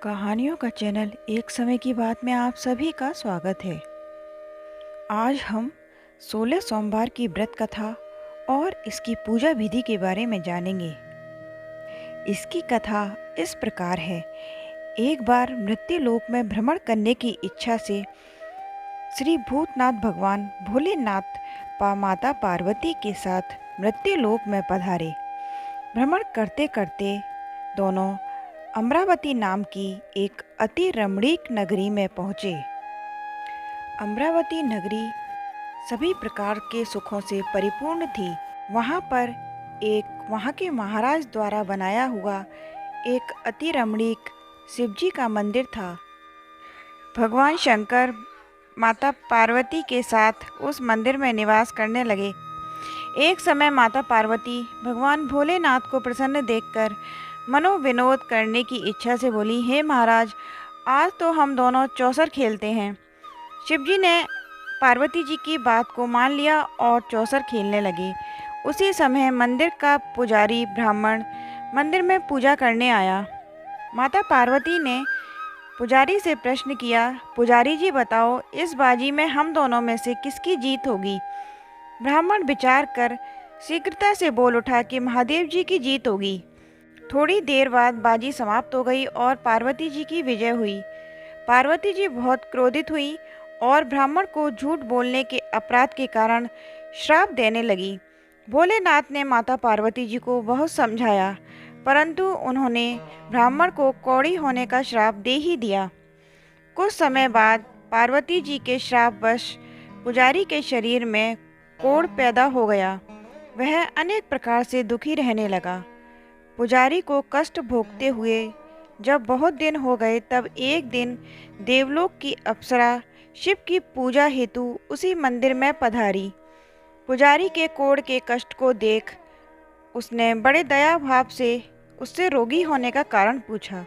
कहानियों का चैनल एक समय की बात में आप सभी का स्वागत है। आज हम 16 सोमवार की व्रत कथा और इसकी पूजा विधि के बारे में जानेंगे। इसकी कथा इस प्रकार है। एक बार मृत्यु लोक में भ्रमण करने की इच्छा से श्री भूतनाथ भगवान भोलेनाथ माता पार्वती के साथ मृत्यु लोक में पधारे। भ्रमण करते करते दोनों अमरावती नाम की एक अति रमणीक नगरी में पहुँचे। अमरावती नगरी सभी प्रकार के सुखों से परिपूर्ण थी। वहाँ पर वहाँ के महाराज द्वारा बनाया हुआ एक अति रमणीक शिवजी का मंदिर था। भगवान शंकर माता पार्वती के साथ उस मंदिर में निवास करने लगे। एक समय माता पार्वती भगवान भोलेनाथ को प्रसन्न देखकर मनोविनोद करने की इच्छा से बोली, हे महाराज, आज तो हम दोनों चौसर खेलते हैं। शिवजी ने पार्वती जी की बात को मान लिया और चौसर खेलने लगे। उसी समय मंदिर का पुजारी ब्राह्मण मंदिर में पूजा करने आया। माता पार्वती ने पुजारी से प्रश्न किया, पुजारी जी बताओ, इस बाजी में हम दोनों में से किसकी जीत होगी? ब्राह्मण विचार कर शीघ्रता से बोल उठा कि महादेव जी की जीत होगी। थोड़ी देर बाद बाजी समाप्त हो गई और पार्वती जी की विजय हुई। पार्वती जी बहुत क्रोधित हुई और ब्राह्मण को झूठ बोलने के अपराध के कारण श्राप देने लगी। भोलेनाथ ने माता पार्वती जी को बहुत समझाया, परंतु उन्होंने ब्राह्मण को कौड़ी होने का श्राप दे ही दिया। कुछ समय बाद पार्वती जी के श्रापवश पुजारी के शरीर में कोढ़ पैदा हो गया। वह अनेक प्रकार से दुखी रहने लगा। पुजारी को कष्ट भोगते हुए जब बहुत दिन हो गए, तब एक दिन देवलोक की अप्सरा शिव की पूजा हेतु उसी मंदिर में पधारी। पुजारी के कोढ़ के कष्ट को देख उसने बड़े दया भाव से उससे रोगी होने का कारण पूछा।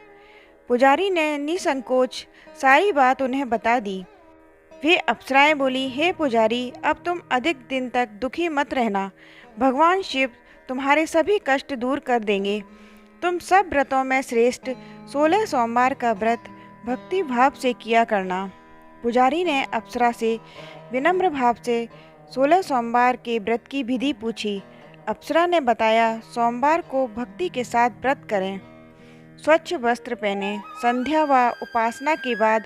पुजारी ने निसंकोच सारी बात उन्हें बता दी। वे अप्सराएं बोली, हे पुजारी, अब तुम अधिक दिन तक दुखी मत रहना। भगवान शिव तुम्हारे सभी कष्ट दूर कर देंगे। तुम सब व्रतों में श्रेष्ठ 16 सोमवार का व्रत भक्ति भाव से किया करना। पुजारी ने अप्सरा से विनम्र भाव से 16 सोमवार के व्रत की विधि पूछी। अप्सरा ने बताया, सोमवार को भक्ति के साथ व्रत करें, स्वच्छ वस्त्र पहने, संध्या व उपासना के बाद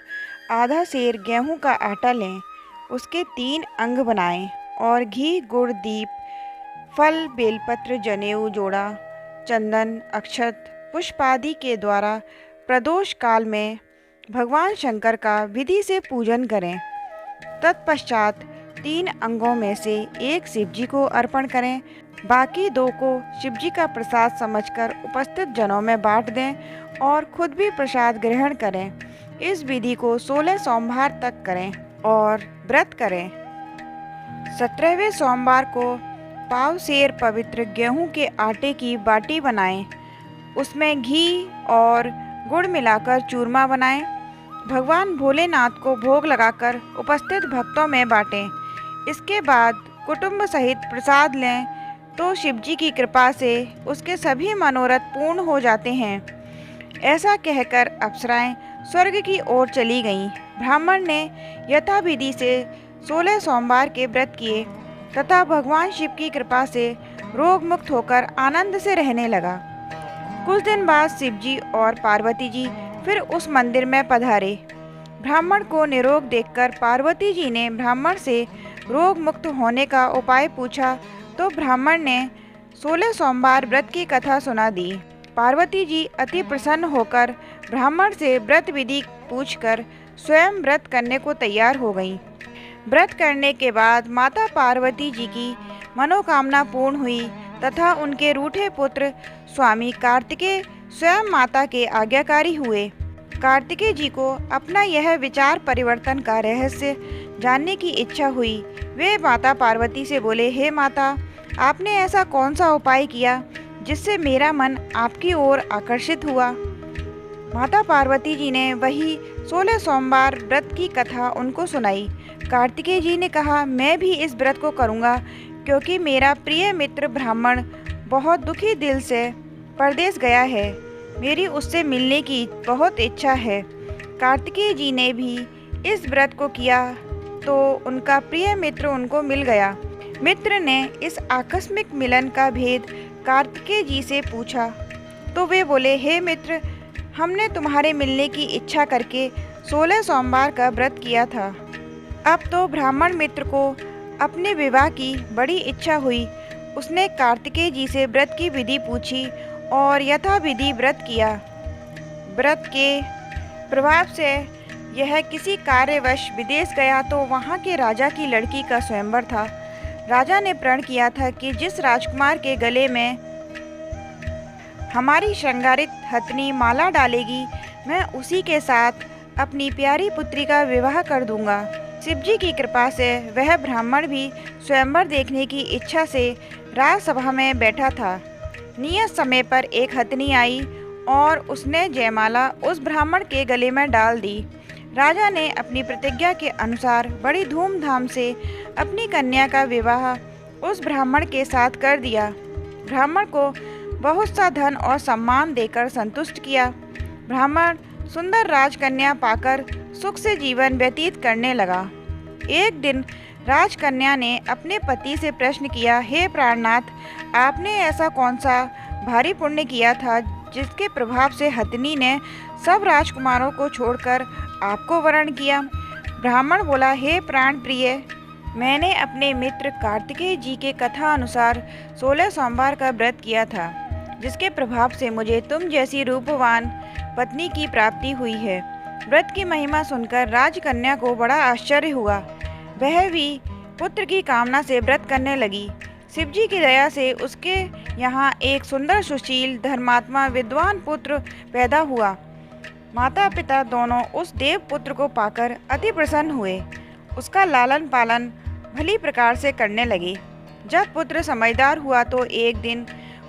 आधा सेर गेहूं का आटा लें, उसके 3 अंग बनाएं और घी, गुड़, दीप, फल, बेलपत्र, जनेऊ, जोड़ा, चंदन, अक्षत, पुष्प आदि के द्वारा प्रदोष काल में भगवान शंकर का विधि से पूजन करें। तत्पश्चात 3 अंगों में से एक शिवजी को अर्पण करें, बाकी 2 को शिवजी का प्रसाद समझकर उपस्थित जनों में बांट दें और खुद भी प्रसाद ग्रहण करें। इस विधि को 16 सोमवार तक करें और व्रत करें। 17वें सोमवार को पाव सेर पवित्र गेहूं के आटे की बाटी बनाएं, उसमें घी और गुड़ मिलाकर चूरमा बनाएं। भगवान भोलेनाथ को भोग लगाकर उपस्थित भक्तों में बांटें। इसके बाद कुटुंब सहित प्रसाद लें तो शिवजी की कृपा से उसके सभी मनोरथ पूर्ण हो जाते हैं। ऐसा कहकर अप्सराएं स्वर्ग की ओर चली गईं। ब्राह्मण ने यथाविधि से 16 सोमवार के व्रत किए तथा भगवान शिव की कृपा से रोग मुक्त होकर आनंद से रहने लगा। कुछ दिन बाद शिवजी और पार्वती जी फिर उस मंदिर में पधारे। ब्राह्मण को निरोग देखकर पार्वती जी ने ब्राह्मण से रोग मुक्त होने का उपाय पूछा तो ब्राह्मण ने 16 सोमवार व्रत की कथा सुना दी। पार्वती जी अति प्रसन्न होकर ब्राह्मण से व्रत विधि पूछकर स्वयं व्रत करने को तैयार हो गईं। व्रत करने के बाद माता पार्वती जी की मनोकामना पूर्ण हुई तथा उनके रूठे पुत्र स्वामी कार्तिकेय स्वयं माता के आज्ञाकारी हुए। कार्तिकेय जी को अपना यह विचार परिवर्तन का रहस्य जानने की इच्छा हुई। वे माता पार्वती से बोले, हे माता, आपने ऐसा कौन सा उपाय किया जिससे मेरा मन आपकी ओर आकर्षित हुआ? माता पार्वती जी ने वही 16 सोमवार व्रत की कथा उनको सुनाई। कार्तिकेय जी ने कहा, मैं भी इस व्रत को करूँगा क्योंकि मेरा प्रिय मित्र ब्राह्मण बहुत दुखी दिल से परदेश गया है। मेरी उससे मिलने की बहुत इच्छा है। कार्तिकेय जी ने भी इस व्रत को किया तो उनका प्रिय मित्र उनको मिल गया। मित्र ने इस आकस्मिक मिलन का भेद कार्तिकेय जी से पूछा तो वे बोले, हे मित्र, हमने तुम्हारे मिलने की इच्छा करके 16 सोमवार का व्रत किया था। अब तो ब्राह्मण मित्र को अपने विवाह की बड़ी इच्छा हुई। उसने कार्तिकेय जी से व्रत की विधि पूछी और यथाविधि व्रत किया। व्रत के प्रभाव से यह किसी कार्यवश विदेश गया तो वहाँ के राजा की लड़की का स्वयंवर था। राजा ने प्रण किया था कि जिस राजकुमार के गले में हमारी श्रृंगारित हथनी माला डालेगी, मैं उसी के साथ अपनी प्यारी पुत्री का विवाह कर दूंगा। शिवजी की कृपा से वह ब्राह्मण भी स्वयंवर देखने की इच्छा से राजसभा में बैठा था। नियत समय पर एक हथनी आई और उसने जयमाला उस ब्राह्मण के गले में डाल दी। राजा ने अपनी प्रतिज्ञा के अनुसार बड़ी धूमधाम से अपनी कन्या का विवाह उस ब्राह्मण के साथ कर दिया। ब्राह्मण को बहुत सा धन और सम्मान देकर संतुष्ट किया। ब्राह्मण सुंदर राजकन्या पाकर सुख से जीवन व्यतीत करने लगा। एक दिन राजकन्या ने अपने पति से प्रश्न किया, हे प्राणनाथ, आपने ऐसा कौन सा भारी पुण्य किया था जिसके प्रभाव से हथनी ने सब राजकुमारों को छोड़कर आपको वरण किया? ब्राह्मण बोला, हे प्राण प्रिय, मैंने अपने मित्र कार्तिकेय जी के कथा अनुसार 16 सोमवार का व्रत किया था, जिसके प्रभाव से मुझे तुम जैसी रूपवान पत्नी की प्राप्ति हुई है। व्रत की महिमा सुनकर राजकन्या को बड़ा आश्चर्य हुआ। वह भी पुत्र की कामना से व्रत करने लगी। शिवजी की दया से उसके यहाँ एक सुंदर, सुशील, धर्मात्मा, विद्वान पुत्र पैदा हुआ। माता पिता दोनों उस देव पुत्र को पाकर अति प्रसन्न हुए। उसका लालन पालन भली प्रकार से करने लगे। जब पुत्र समझदार हुआ तो एक दिन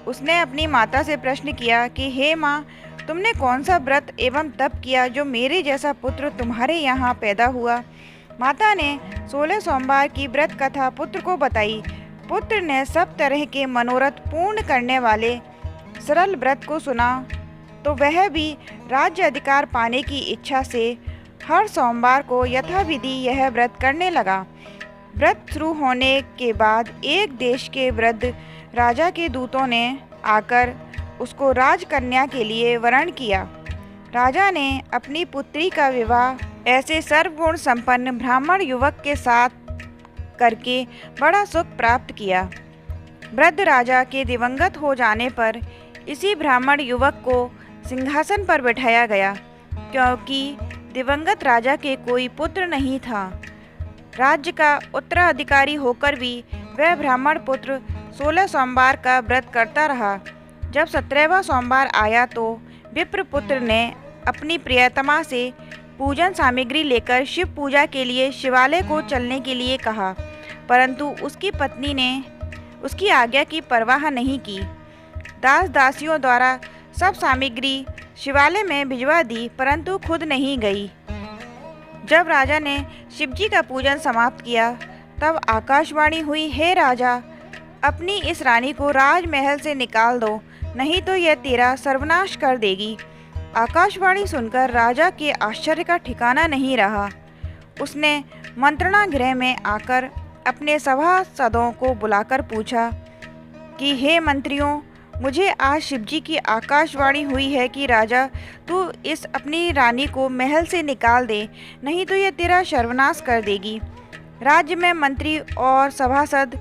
उसने अपनी माता से प्रश्न किया कि हे माँ, तुमने कौन सा व्रत एवं तप किया जो मेरे जैसा पुत्र तुम्हारे यहाँ पैदा हुआ? माता ने 16 सोमवार की व्रत कथा पुत्र को बताई। पुत्र ने सब तरह के मनोरथ पूर्ण करने वाले सरल व्रत को सुना तो वह भी राज्य अधिकार पाने की इच्छा से हर सोमवार को यथाविधि यह व्रत करने लगा। व्रत शुरू होने के बाद एक देश के वृद्ध राजा के दूतों ने आकर उसको राजकन्या के लिए वरण किया। राजा ने अपनी पुत्री का विवाह ऐसे सर्वगुण संपन्न ब्राह्मण युवक के साथ करके बड़ा सुख प्राप्त किया। वृद्ध राजा के दिवंगत हो जाने पर इसी ब्राह्मण युवक को सिंहासन पर बैठाया गया, क्योंकि दिवंगत राजा के कोई पुत्र नहीं था। राज्य का उत्तराधिकारी होकर भी वह ब्राह्मण पुत्र 16 सोमवार का व्रत करता रहा। जब 17वां सोमवार आया तो विप्रपुत्र ने अपनी प्रियतमा से पूजन सामग्री लेकर शिव पूजा के लिए शिवालय को चलने के लिए कहा, परंतु उसकी पत्नी ने उसकी आज्ञा की परवाह नहीं की। दास दासियों द्वारा सब सामग्री शिवालय में भिजवा दी, परंतु खुद नहीं गई। जब राजा ने शिवजी का पूजन समाप्त किया तब आकाशवाणी हुई, हे राजा, अपनी इस रानी को राजमहल से निकाल दो, नहीं तो यह तेरा सर्वनाश कर देगी। आकाशवाणी सुनकर राजा के आश्चर्य का ठिकाना नहीं रहा। उसने मंत्रणा गृह में आकर अपने सभासदों को बुलाकर पूछा कि हे मंत्रियों, मुझे आज शिवजी की आकाशवाणी हुई है कि राजा, तू इस अपनी रानी को महल से निकाल दे, नहीं तो यह तेरा सर्वनाश कर देगी। राज्य में मंत्री और सभासद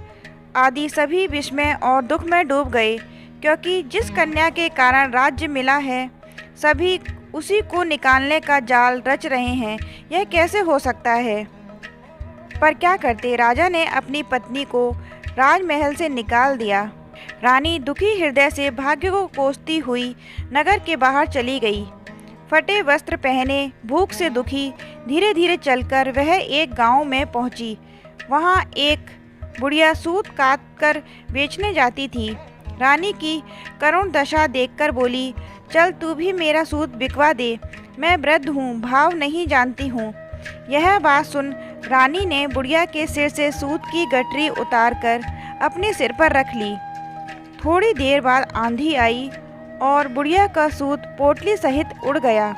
आदि सभी विस्मय और दुख में डूब गए, क्योंकि जिस कन्या के कारण राज्य मिला है सभी उसी को निकालने का जाल रच रहे हैं। यह कैसे हो सकता है? पर क्या करते, राजा ने अपनी पत्नी को राजमहल से निकाल दिया। रानी दुखी हृदय से भाग्य को कोसती हुई नगर के बाहर चली गई। फटे वस्त्र पहने, भूख से दुखी, धीरे धीरे चलकर वह एक गांव में पहुंची। वहां एक बुढ़िया सूत काट कर बेचने जाती थी। रानी की करुण दशा देखकर बोली, चल तू भी मेरा सूत बिकवा दे, मैं वृद्ध हूँ, भाव नहीं जानती हूँ। यह बात सुन रानी ने बुढ़िया के सिर से सूत की गठरी उतारकर अपने सिर पर रख ली। थोड़ी देर बाद आंधी आई और बुढ़िया का सूत पोटली सहित उड़ गया।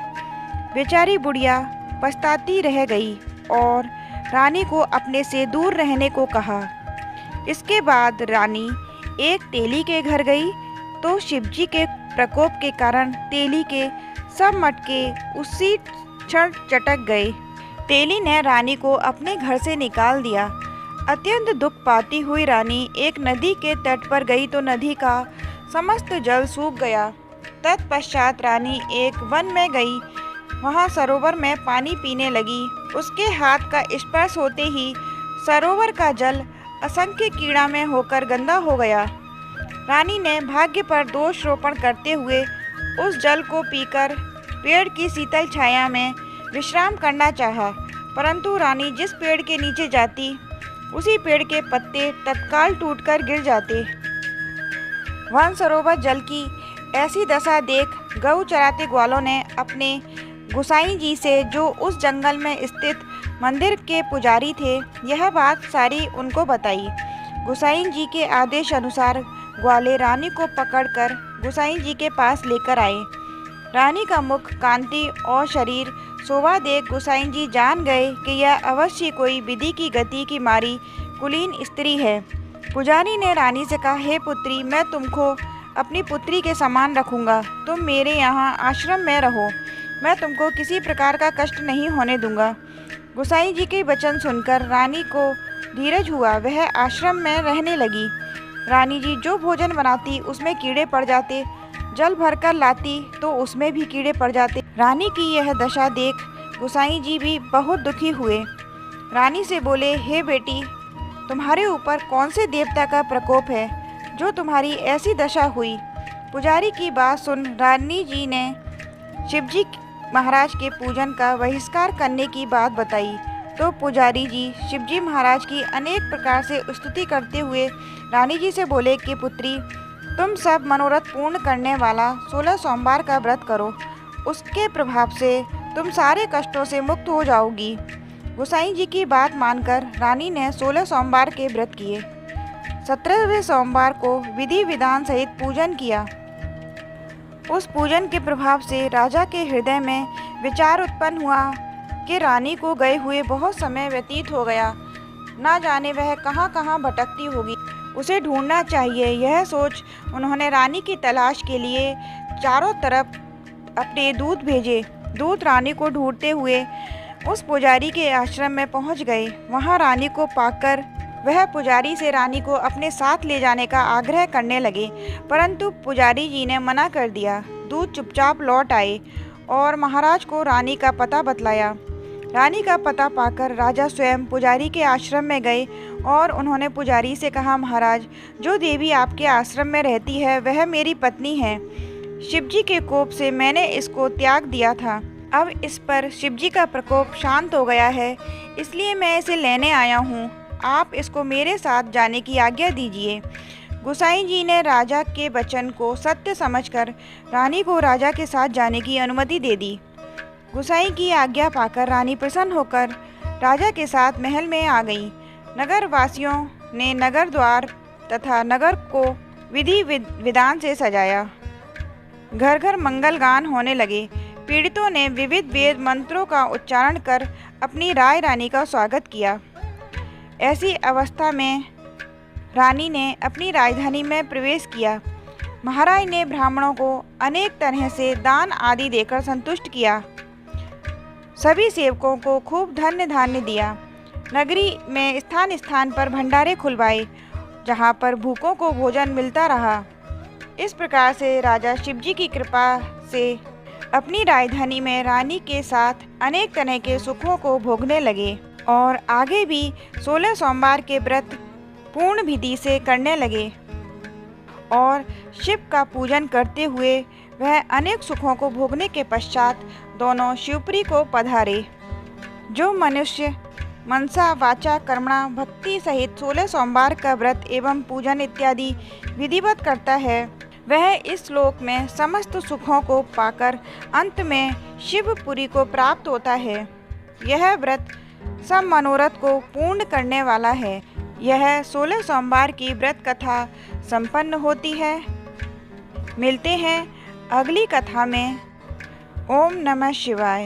बेचारी बुढ़िया पछताती रह गई और रानी को अपने से दूर रहने को कहा। इसके बाद रानी एक तेली के घर गई तो शिवजी के प्रकोप के कारण तेली के सब मटके उसी क्षण चटक गए। तेली ने रानी को अपने घर से निकाल दिया। अत्यंत दुख पाती हुई रानी एक नदी के तट पर गई तो नदी का समस्त जल सूख गया। तत्पश्चात रानी एक वन में गई। वहाँ सरोवर में पानी पीने लगी। उसके हाथ का स्पर्श होते ही सरोवर का जल असंख्य कीड़ा में होकर गंदा हो गया। रानी ने भाग्य पर दोष रोपण करते हुए उस जल को पीकर पेड़ की शीतल छाया में विश्राम करना चाहा, परंतु रानी जिस पेड़ के नीचे जाती उसी पेड़ के पत्ते तत्काल टूटकर गिर जाते। वन सरोवर जल की ऐसी दशा देख गऊ चराते ग्वालों ने अपने गोसाई जी से, जो उस जंगल में स्थित मंदिर के पुजारी थे, यह बात सारी उनको बताई। गोसाई जी के आदेश अनुसार ग्वाले रानी को पकड़कर गोसाई जी के पास लेकर आए। रानी का मुख, कांति और शरीर शोभा देख गोसाई जी जान गए कि यह अवश्य कोई विधि की गति की मारी कुलीन स्त्री है। पुजारी ने रानी से कहा, हे पुत्री, मैं तुमको अपनी पुत्री के समान रखूंगा। तुम मेरे यहाँ आश्रम में रहो। मैं तुमको किसी प्रकार का कष्ट नहीं होने दूंगा। गोसाई जी के वचन सुनकर रानी को धीरज हुआ। वह आश्रम में रहने लगी। रानी जी जो भोजन बनाती उसमें कीड़े पड़ जाते, जल भरकर लाती तो उसमें भी कीड़े पड़ जाते। रानी की यह दशा देख गोसाई जी भी बहुत दुखी हुए। रानी से बोले, हे बेटी, तुम्हारे ऊपर कौन से देवता का प्रकोप है जो तुम्हारी ऐसी दशा हुई? पुजारी की बात सुन रानी जी ने शिवजी महाराज के पूजन का बहिष्कार करने की बात बताई। तो पुजारी जी शिवजी महाराज की अनेक प्रकार से स्तुति करते हुए रानी जी से बोले कि पुत्री, तुम सब मनोरथ पूर्ण करने वाला 16 सोमवार का व्रत करो। उसके प्रभाव से तुम सारे कष्टों से मुक्त हो जाओगी। गोसाई जी की बात मानकर रानी ने 16 सोमवार के व्रत किए। 17वें सोमवार को विधि विधान सहित पूजन किया। उस पूजन के प्रभाव से राजा के हृदय में विचार उत्पन्न हुआ कि रानी को गए हुए बहुत समय व्यतीत हो गया। ना जाने वह कहाँ कहाँ भटकती होगी, उसे ढूंढना चाहिए। यह सोच उन्होंने रानी की तलाश के लिए चारों तरफ अपने दूत भेजे। दूत रानी को ढूंढते हुए उस पुजारी के आश्रम में पहुंच गए। वहां रानी को पाकर वह पुजारी से रानी को अपने साथ ले जाने का आग्रह करने लगे, परंतु पुजारी जी ने मना कर दिया। दूत चुपचाप लौट आए और महाराज को रानी का पता बतलाया। रानी का पता पाकर राजा स्वयं पुजारी के आश्रम में गए और उन्होंने पुजारी से कहा, महाराज, जो देवी आपके आश्रम में रहती है वह मेरी पत्नी है। शिवजी के कोप से मैंने इसको त्याग दिया था। अब इस पर शिवजी का प्रकोप शांत हो गया है, इसलिए मैं इसे लेने आया हूँ। आप इसको मेरे साथ जाने की आज्ञा दीजिए। गोसाई जी ने राजा के वचन को सत्य समझकर रानी को राजा के साथ जाने की अनुमति दे दी। गोसाई की आज्ञा पाकर रानी प्रसन्न होकर राजा के साथ महल में आ गई। नगर वासियों ने नगर द्वार तथा नगर को विधि विधान से सजाया। घर घर मंगल गान होने लगे। पीड़ितों ने विविध वेद मंत्रों का उच्चारण कर अपनी रानी का स्वागत किया। ऐसी अवस्था में रानी ने अपनी राजधानी में प्रवेश किया। महाराज ने ब्राह्मणों को अनेक तरह से दान आदि देकर संतुष्ट किया। सभी सेवकों को खूब धन्य धान्य दिया। नगरी में स्थान स्थान पर भंडारे खुलवाए, जहाँ पर भूखों को भोजन मिलता रहा। इस प्रकार से राजा शिवजी की कृपा से अपनी राजधानी में रानी के साथ अनेक तरह के सुखों को भोगने लगे और आगे भी 16 सोमवार के व्रत पूर्ण विधि से करने लगे और शिव का पूजन करते हुए वह अनेक सुखों को भोगने के पश्चात दोनों शिवपुरी को पधारे। जो मनुष्य मनसा वाचा कर्मणा भक्ति सहित 16 सोमवार का व्रत एवं पूजन इत्यादि विधिवत करता है, वह इस लोक में समस्त सुखों को पाकर अंत में शिवपुरी को प्राप्त होता है। यह व्रत सब मनोरथ को पूर्ण करने वाला है। यह 16 सोमवार की व्रत कथा संपन्न होती है। मिलते हैं अगली कथा में ओम नमः शिवाय।